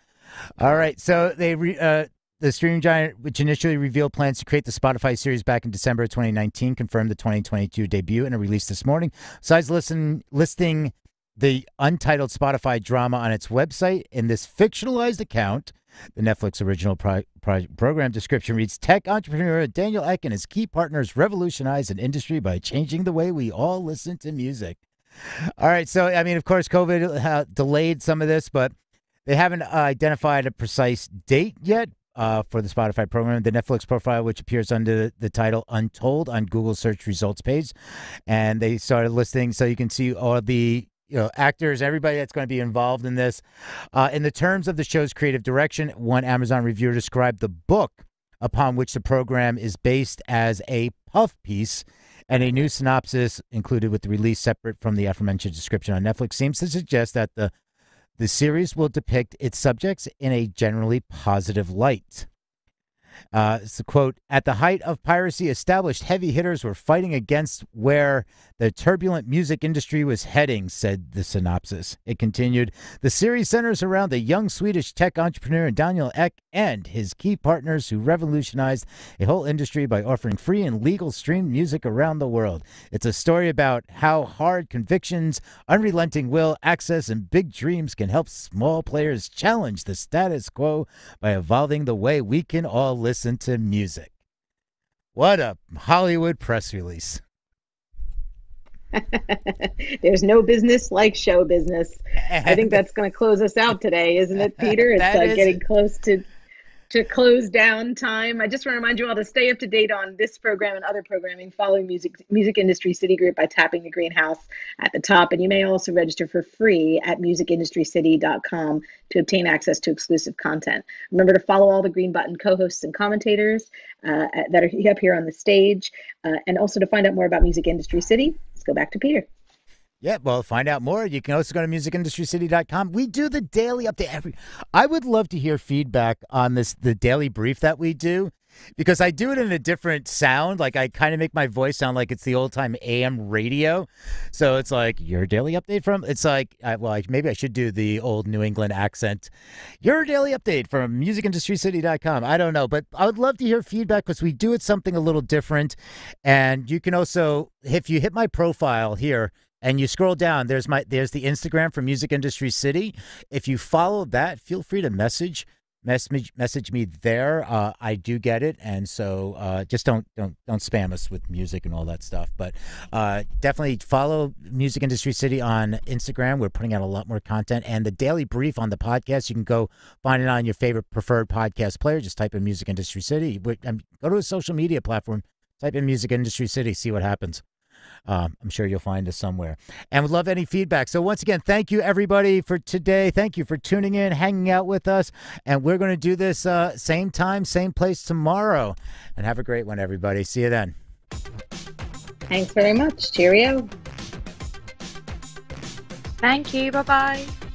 All right. So the streaming giant, which initially revealed plans to create the Spotify series back in December of 2019, confirmed the 2022 debut in a release this morning. Besides listing the untitled Spotify drama on its website, in this fictionalized account, the Netflix original program description reads, tech entrepreneur Daniel Ek and his key partners revolutionize an industry by changing the way we all listen to music. All right. So, I mean, of course, COVID delayed some of this, but they haven't identified a precise date yet for the Spotify program. The Netflix profile, which appears under the title Untold on Google search results page. And they started listing, so you can see all the actors, everybody that's going to be involved in this. In the terms of the show's creative direction, one Amazon reviewer described the book upon which the program is based as a puff piece, and a new synopsis included with the release separate from the aforementioned description on Netflix seems to suggest that the series will depict its subjects in a generally positive light. It's a quote, at the height of piracy, established heavy hitters were fighting against where the turbulent music industry was heading, said the synopsis. It continued, the series centers around the young Swedish tech entrepreneur Daniel Ek and his key partners who revolutionized a whole industry by offering free and legal streamed music around the world. It's a story about how hard convictions, unrelenting will, access, and big dreams can help small players challenge the status quo by evolving the way we can all listen to music. What a Hollywood press release. There's no business like show business. I think that's going to close us out today, isn't it, Peter? It's getting close to close down time. I just want to remind you all to stay up to date on this program and other programming following Music Industry City Group by tapping the greenhouse at the top. And you may also register for free at musicindustrycity.com to obtain access to exclusive content. Remember to follow all the green button co-hosts and commentators that are up here on the stage. And also to find out more about Music Industry City, let's go back to Peter. Yeah, well, find out more. You can also go to musicindustrycity.com. We do the daily update. I would love to hear feedback on the daily brief that we do, because I do it in a different sound. Like, I kind of make my voice sound like it's the old time AM radio. So it's like, your daily update from, it's like, maybe I should do the old New England accent. Your daily update from musicindustrycity.com. I don't know, but I would love to hear feedback because we do it something a little different. And you can also, if you hit my profile here, and you scroll down, there's the Instagram for Music Industry City. If you follow that, feel free to message message me there. I do get it, and so just don't spam us with music and all that stuff. But definitely follow Music Industry City on Instagram. We're putting out a lot more content, and the daily brief on the podcast. You can go find it on your favorite preferred podcast player. Just type in Music Industry City. Go to a social media platform. Type in Music Industry City. See what happens. I'm sure you'll find us somewhere. And would love any feedback. So once again, thank you everybody for today. Thank you for tuning in, hanging out with us. And we're going to do this same time, same place tomorrow. And have a great one, everybody. See you then. Thanks very much. Cheerio. Thank you. Bye-bye.